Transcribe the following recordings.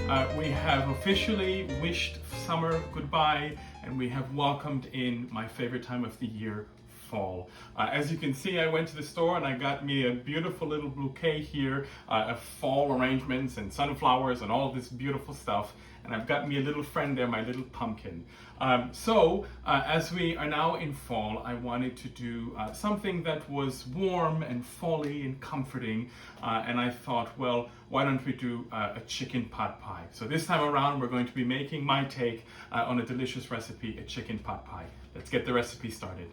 We have officially wished summer goodbye, and we have welcomed in my favorite time of the year, fall. As you can see, I went to the store and I got me a beautiful little bouquet here of fall arrangements and sunflowers and all this beautiful stuff. And I've got me a little friend there, my little pumpkin. As we are now in fall, I wanted to do something that was warm and folly and comforting. And I thought, well, why don't we do a chicken pot pie? So this time around, we're going to be making my take on a delicious recipe, a chicken pot pie. Let's get the recipe started.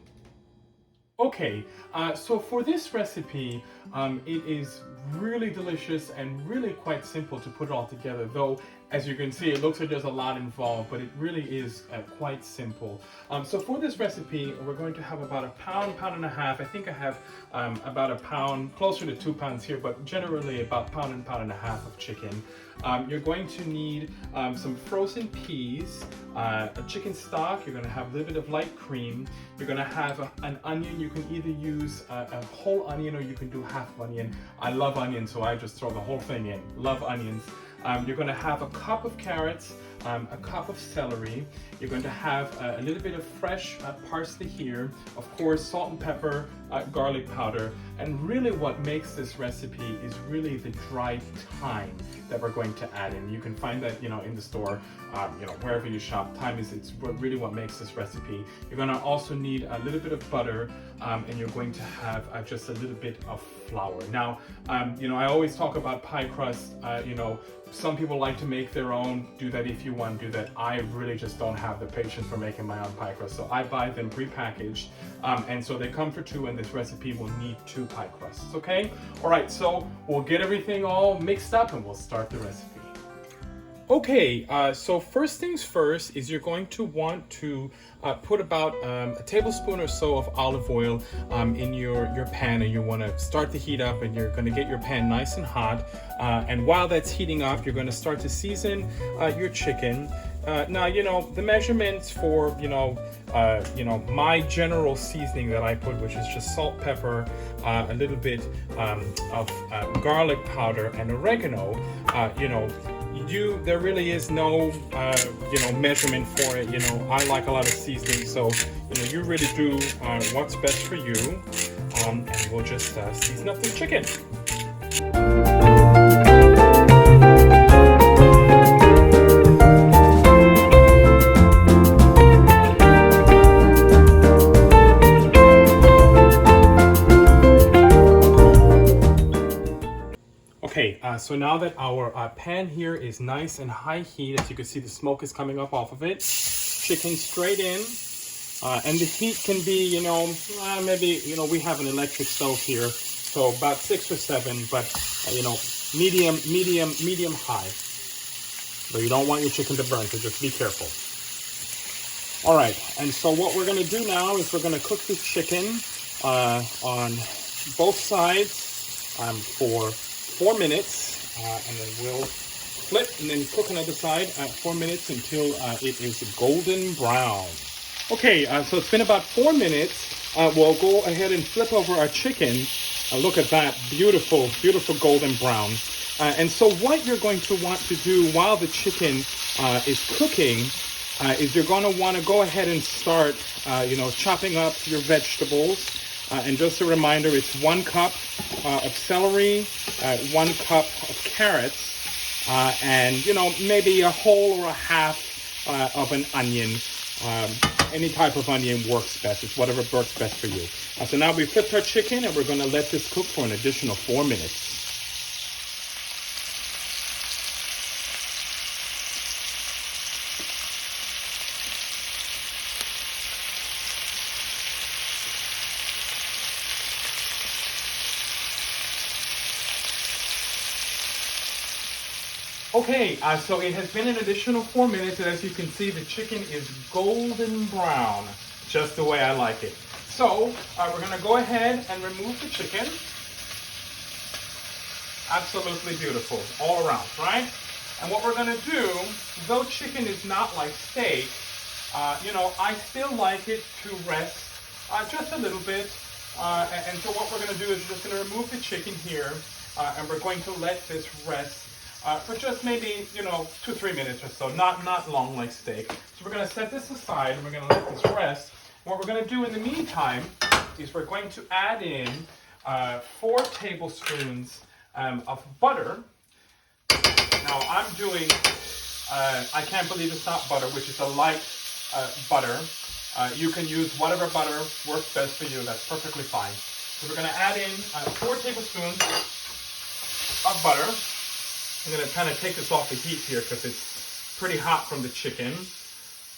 Okay, so for this recipe, it is really delicious and really quite simple to put it all together, though as you can see it looks like there's a lot involved, but it really is quite simple. So for this recipe we're going to have about a pound and a half. I think I have about a pound, closer to 2 pounds here, but generally about pound and a half of chicken. You're going to need some frozen peas, a chicken stock. You're going to have a little bit of light cream. You're going to have an onion. You can either use a whole onion or you can do half onion. I love onions, so I just throw the whole thing in. Love onions. You're going to have a cup of carrots, a cup of celery. You're going to have a little bit of fresh parsley here, of course salt and pepper, garlic powder, and really what makes this recipe is really the dried thyme that we're going to add in. You can find that, in the store, wherever you shop. Thyme it's really what makes this recipe. You're going to also need a little bit of butter, and you're going to have just a little bit of flour. Now, I always talk about pie crust. Some people like to make their own. Do that if you want to do that. I really just don't have the patience for making my own pie crust, so I buy them prepackaged, and so they come for 2, and this recipe will need 2 pie crusts. Okay, all right, so we'll get everything all mixed up and we'll start the recipe. Okay, so first things first is you're going to want to put about a tablespoon or so of olive oil in your pan, and you want to start the heat up, and you're going to get your pan nice and hot. And while that's heating up, you're going to start to season your chicken. Now, the measurements for, my general seasoning that I put, which is just salt, pepper, a little bit of garlic powder and oregano, there really is no, measurement for it. I like a lot of seasoning, so, you really do what's best for you. And we'll just season up the chicken. Okay, so now that our pan here is nice and high heat, as you can see the smoke is coming up off of it, chicken straight in, and the heat can be, maybe, we have an electric stove here, so about 6 or 7, but, medium high. But you don't want your chicken to burn, so just be careful. All right, and so what we're going to do now is we're going to cook this chicken on both sides for 4 minutes, and then we'll flip and then cook another side at 4 minutes until it is golden brown. Okay, so it's been about 4 minutes. We'll go ahead and flip over our chicken. Look at that, beautiful golden brown. And so what you're going to want to do while the chicken is cooking is you're going to want to go ahead and start, chopping up your vegetables. And just a reminder, it's 1 cup of celery, 1 cup of carrots, and maybe a whole or a half of an onion. Any type of onion works best. It's whatever works best for you. So now we flipped our chicken, and we're going to let this cook for an additional 4 minutes. Okay, so it has been an additional 4 minutes, and as you can see, the chicken is golden brown, just the way I like it. So, we're going to go ahead and remove the chicken. Absolutely beautiful, all around, right? And what we're going to do, though chicken is not like steak, I still like it to rest just a little bit. And so what we're going to do is we're just going to remove the chicken here, and we're going to let this rest for just maybe, 2-3 minutes or so, not long like steak. So we're going to set this aside and we're going to let this rest. What we're going to do in the meantime is we're going to add in 4 tablespoons of butter. Now I'm doing, I can't believe it's not butter, which is a light butter. You can use whatever butter works best for you, that's perfectly fine. So we're going to add in 4 tablespoons of butter. I'm going to kind of take this off the heat here because it's pretty hot from the chicken.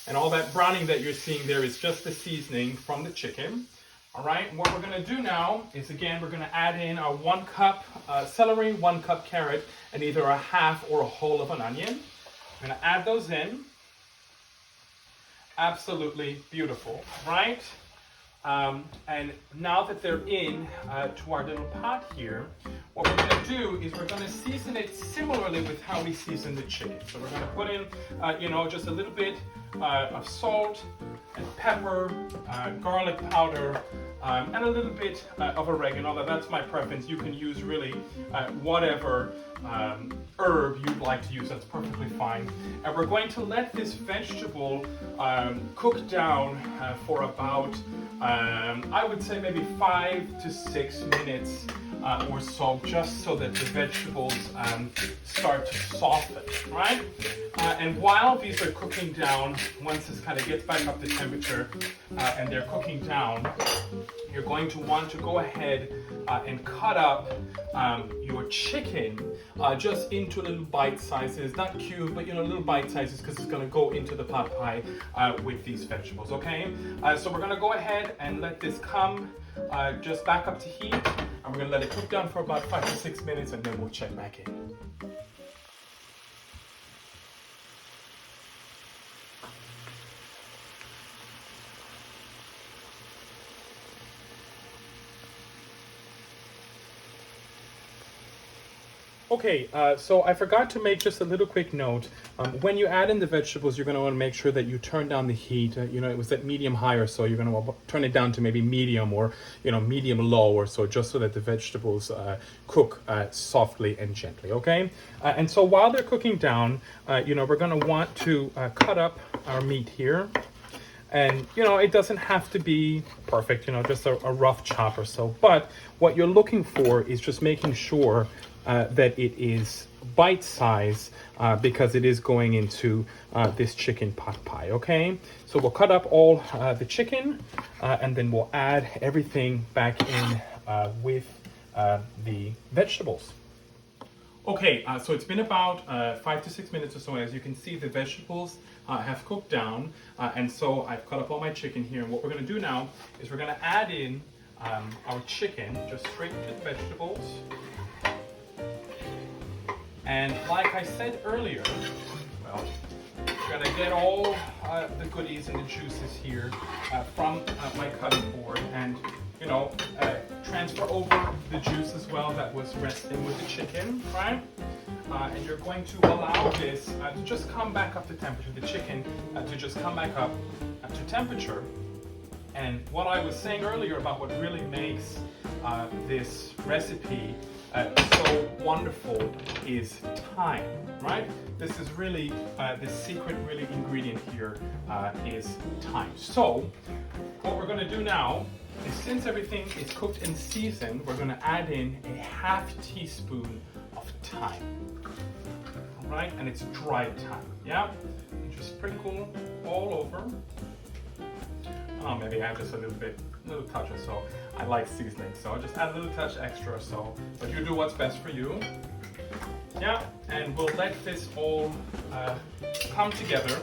And all that browning that you're seeing there is just the seasoning from the chicken. All right, what we're going to do now is, again, we're going to add in our 1 cup celery, 1 cup carrot, and either a half or a whole of an onion. I'm going to add those in. Absolutely beautiful, right? And now that they're in to our little pot here, what we're going to do is we're going to season it similarly with how we season the chicken. So we're going to put in, just a little bit of salt and pepper, garlic powder, and a little bit of oregano. That's my preference. You can use really whatever herb you'd like to use. That's perfectly fine. And we're going to let this vegetable cook down for about, I would say maybe 5 to 6 minutes or so, just so that the vegetables start to soften, right? And while these are cooking down, once this kind of gets back up to temperature and they're cooking down, you're going to want to go ahead and cut up your chicken just into little bite sizes, not cube, but little bite sizes, because it's going to go into the pot pie with these vegetables, okay? So we're going to go ahead and let this come just back up to heat, and we're going to let it cook down for about 5 to 6 minutes, and then we'll check back in. Okay, so I forgot to make just a little quick note. When you add in the vegetables, you're going to want to make sure that you turn down the heat. It was at medium high or so. You're going to want to turn it down to maybe medium or, medium low or so, just so that the vegetables cook softly and gently, okay? And so while they're cooking down, we're going to want to cut up our meat here. And, it doesn't have to be perfect, just a rough chop or so. But what you're looking for is just making sure that it is bite size because it is going into this chicken pot pie, okay? So we'll cut up all the chicken and then we'll add everything back in with the vegetables. Okay, so it's been about 5 to 6 minutes or so. As you can see, the vegetables have cooked down, and so I've cut up all my chicken here. And what we're going to do now is we're going to add in our chicken just straight to the vegetables. And like I said earlier, well, we're going to get all the goodies and the juices here from my cutting board, and transfer over the juice as well that was resting with the chicken, right? And you're going to allow this to just come back up to temperature, the chicken to just come back up to temperature. And what I was saying earlier about what really makes this recipe so wonderful is thyme, right? This is really, the secret really ingredient here is thyme. So what we're going to do now is, since everything is cooked and seasoned, we're going to add in a ½ teaspoon of thyme. All right, and it's dried thyme, yeah? You just sprinkle all over. Oh, maybe I have just a little touch or so. I like seasoning, so I'll just add a little touch extra or so. But you do what's best for you. Yeah, and we'll let this all come together.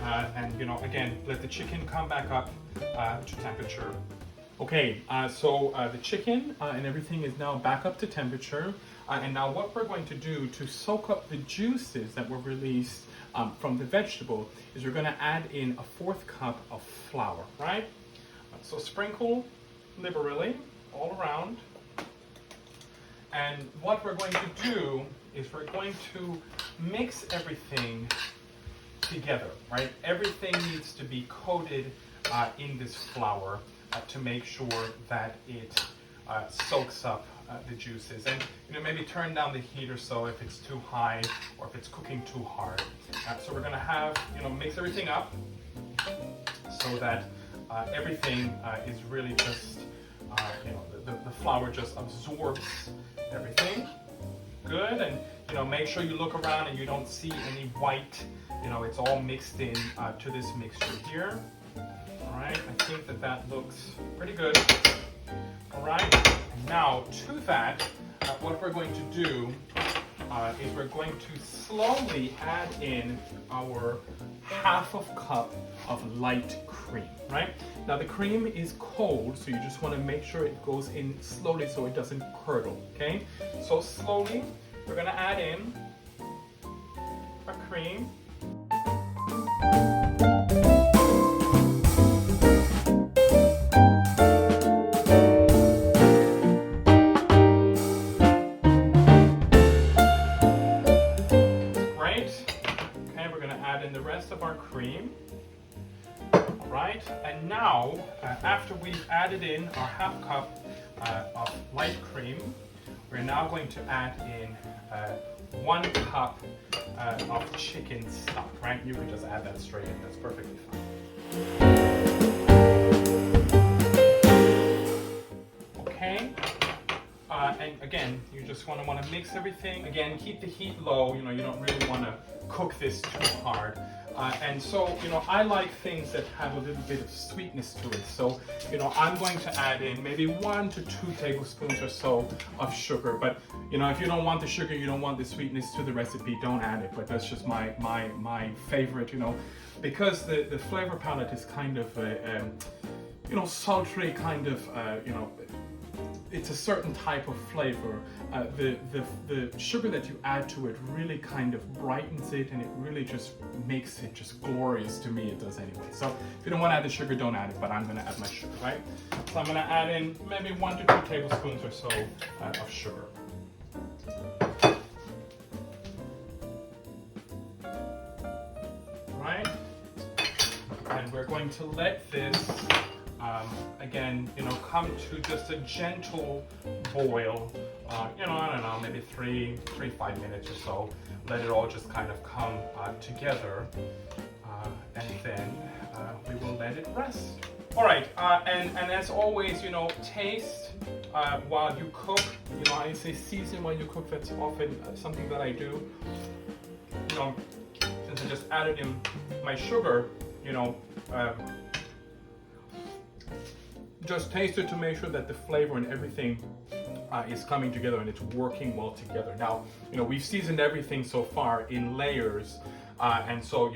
And again, let the chicken come back up to temperature. Okay, so the chicken and everything is now back up to temperature. And now what we're going to do to soak up the juices that were released from the vegetable is we're going to add in a 4th cup of flour, right? So sprinkle liberally all around. And what we're going to do is we're going to mix everything together, right? Everything needs to be coated in this flour to make sure that it soaks up the juices. And maybe turn down the heat or so if it's too high or if it's cooking too hard. So we're gonna have, mix everything up so that everything is really just, the flour just absorbs everything. Good, and make sure you look around and you don't see any white. It's all mixed in to this mixture here. All right, I think that looks pretty good. All right, now to that, what we're going to do is we're going to slowly add in our half of cup of light cream, right? Now the cream is cold, so you just want to make sure it goes in slowly so it doesn't curdle, okay? So slowly, we're gonna add in our cream. The rest of our cream. All right, and now after we've added in our half cup of light cream, we're now going to add in 1 cup of chicken stock, right? You can just add that straight in, that's perfectly fine. Okay, and again, you just want to mix everything. Again, keep the heat low, you don't really want to cook this too hard. And so, I like things that have a little bit of sweetness to it. So, I'm going to add in maybe 1 to 2 tablespoons or so of sugar. But, if you don't want the sugar, you don't want the sweetness to the recipe, don't add it. But that's just my favorite, because the flavor palette is kind of a, sultry kind of, it's a certain type of flavor. The sugar that you add to it really kind of brightens it, and it really just makes it just glorious. To me, it does anyway. So if you don't want to add the sugar, don't add it, but I'm going to add my sugar, right? So I'm going to add in maybe 1 to 2 tablespoons or so of sugar. Right? And we're going to let this again, come to just a gentle boil. I don't know, maybe 5 minutes or so. Let it all just kind of come together, and then we will let it rest. All right, and as always, taste while you cook. I say season while you cook. That's often something that I do. Since I just added in my sugar, just taste it to make sure that the flavor and everything is coming together and it's working well together. Now, we've seasoned everything so far in layers, and so,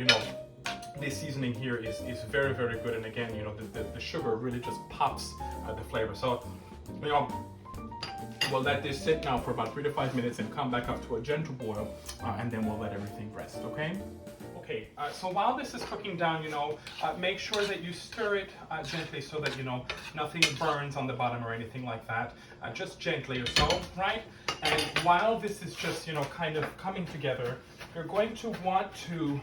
this seasoning here is very, very good. And again, the sugar really just pops the flavor. So, we'll let this sit now for about 3 to 5 minutes and come back up to a gentle boil, and then we'll let everything rest, okay? Okay, so while this is cooking down, make sure that you stir it gently so that, nothing burns on the bottom or anything like that. Just gently or so, right? And while this is just, kind of coming together, you're going to want to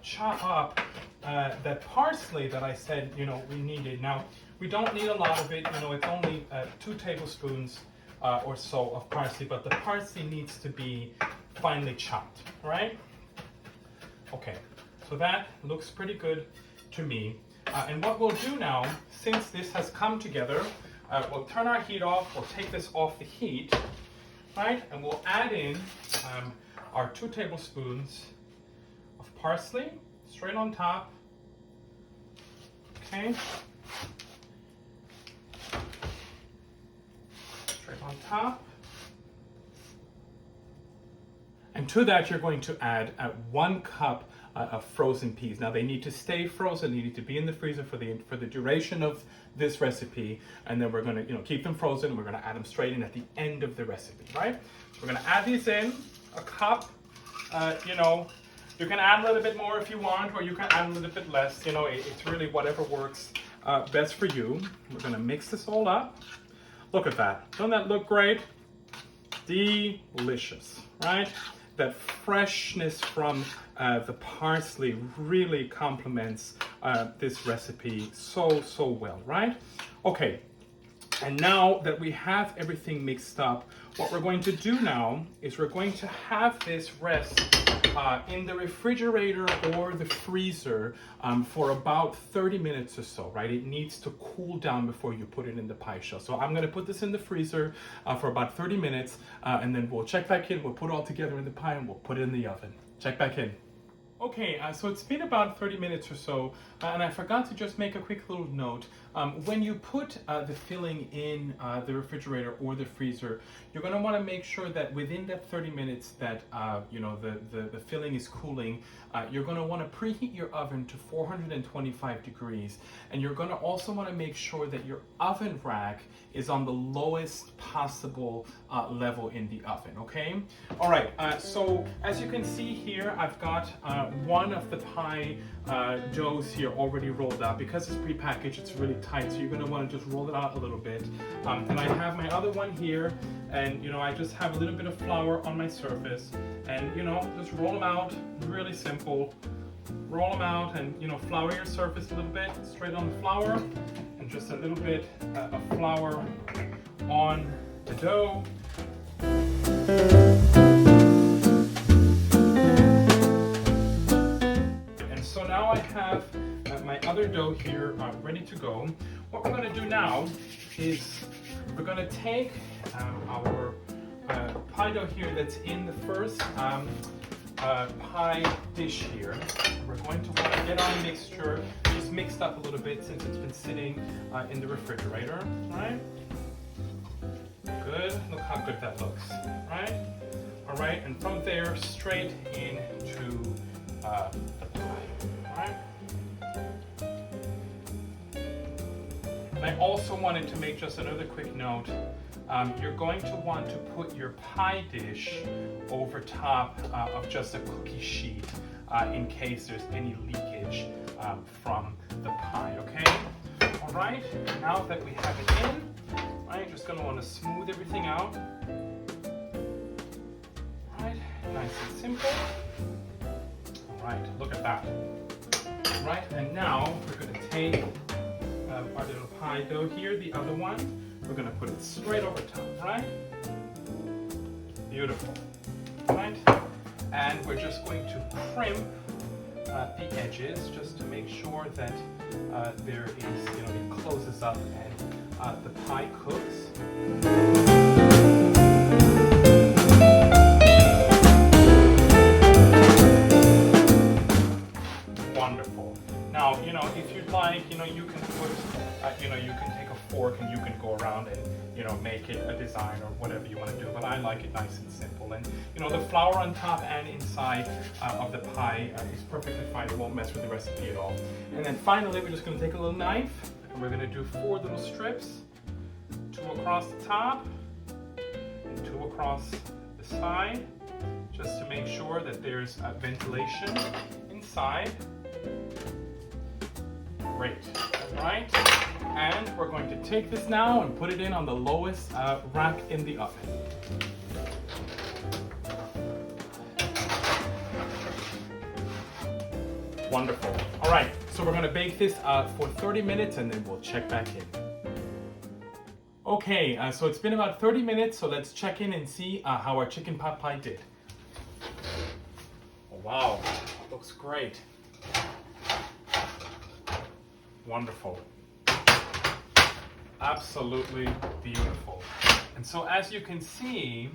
chop up that parsley that I said, we needed. Now, we don't need a lot of it, it's only 2 tablespoons or so of parsley, but the parsley needs to be finely chopped, right? Okay, so that looks pretty good to me. And what we'll do now, since this has come together, we'll turn our heat off, we'll take this off the heat, right? And we'll add in our 2 tablespoons of parsley, straight on top. Okay. Straight on top. And to that, you're going to add 1 cup of frozen peas. Now they need to stay frozen. They need to be in the freezer for the duration of this recipe. And then we're going to keep them frozen. And we're going to add them straight in at the end of the recipe, right? So we're going to add these in, a cup. You can add a little bit more if you want, or you can add a little bit less. It's really whatever works best for you. We're going to mix this all up. Look at that. Doesn't that look great? Delicious, right? That freshness from the parsley really complements this recipe so well, right? Okay, And now that we have everything mixed up, what we're going to do now is we're going to have this rest in the refrigerator or the freezer for about 30 minutes or so, right? It needs to cool down before you put it in the pie shell. So I'm gonna put this in the freezer for about 30 minutes and then we'll check back in, we'll put it all together in the pie and we'll put it in the oven. Check back in. Okay, so it's been about 30 minutes or so, and I forgot to just make a quick little note. When you put the filling in the refrigerator or the freezer, you're going to want to make sure that within that 30 minutes that you know the filling is cooling, you're going to want to preheat your oven to 425 degrees, and you're going to also want to make sure that your oven rack is on the lowest possible level in the oven, okay? All right, so as you can see here, I've got one of the pie doughs here already rolled out. Because it's prepackaged, it's really tight, so you're going to want to just roll it out a little bit. And I have my other one here, and you know, I just have a little bit of flour on my surface, and you know, just roll them out. Really simple. Roll them out, and you know, flour your surface a little bit, straight on the flour, and just a little bit of flour on the dough. So now I have my other dough here ready to go. What we're going to do now is we're going to take our pie dough here that's in the first pie dish here. We're going to want to get our mixture just mixed up a little bit since it's been sitting in the refrigerator. All right? Good. Look how good that looks. Right? All right. And from there, straight into the pie. Right? And I also wanted to make just another quick note. You're going to want to put your pie dish over top of just a cookie sheet in case there's any leakage from the pie, okay? All right, now that we have it in, I'm just going to want to smooth everything out. All right, nice and simple. All right, look at that. All right, and now we're going to take our little pie dough here, the other one. We're going to put it straight over top, right? Beautiful, right? And we're just going to crimp the edges just to make sure that there is, you know, it closes up and the pie cooks. Wonderful. Now, you know, if you'd like, you know, you can put, you know, you can take a fork and you can go around and, you know, make it a design or whatever you want to do. But I like it nice and simple. And, you know, the flour on top and inside of the pie is perfectly fine. It won't mess with the recipe at all. And then finally, we're just going to take a little knife and we're going to do 4 little strips. 2 across the top and 2 across the side, just to make sure that there's ventilation inside. Great, all right, and we're going to take this now and put it in on the lowest rack in the oven. Wonderful. All right, so we're going to bake this for 30 minutes and then we'll check back in. Okay, so it's been about 30 minutes, so let's check in and see how our chicken pot pie did. Oh, wow, looks great. Wonderful. Absolutely beautiful. And so as you can see,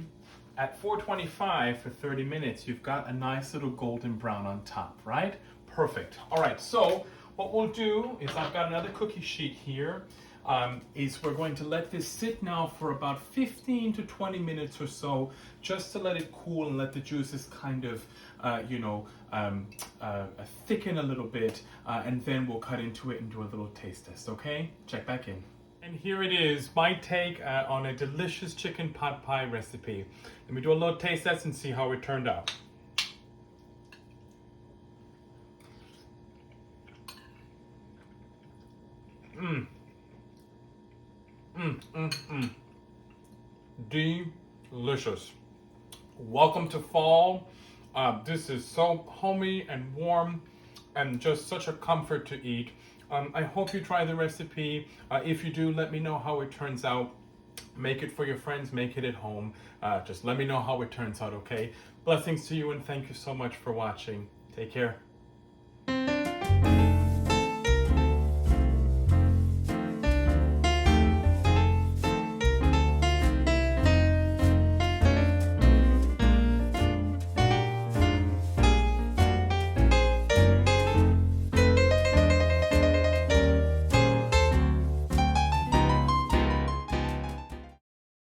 at 425 for 30 minutes, you've got a nice little golden brown on top, right? Perfect. All right, so what we'll do is I've got another cookie sheet here. Is we're going to let this sit now for about 15 to 20 minutes or so, just to let it cool and let the juices kind of, thicken a little bit, and then we'll cut into it and do a little taste test, okay? Check back in. And here it is, my take on a delicious chicken pot pie recipe. Let me do a little taste test and see how it turned out. Delicious. Welcome to fall. This is so homey and warm and just such a comfort to eat. I hope you try the recipe. If you do, let me know how it turns out. Make it for your friends, make it at home. Just let me know how it turns out, okay? Blessings to you, and thank you so much for watching. Take care.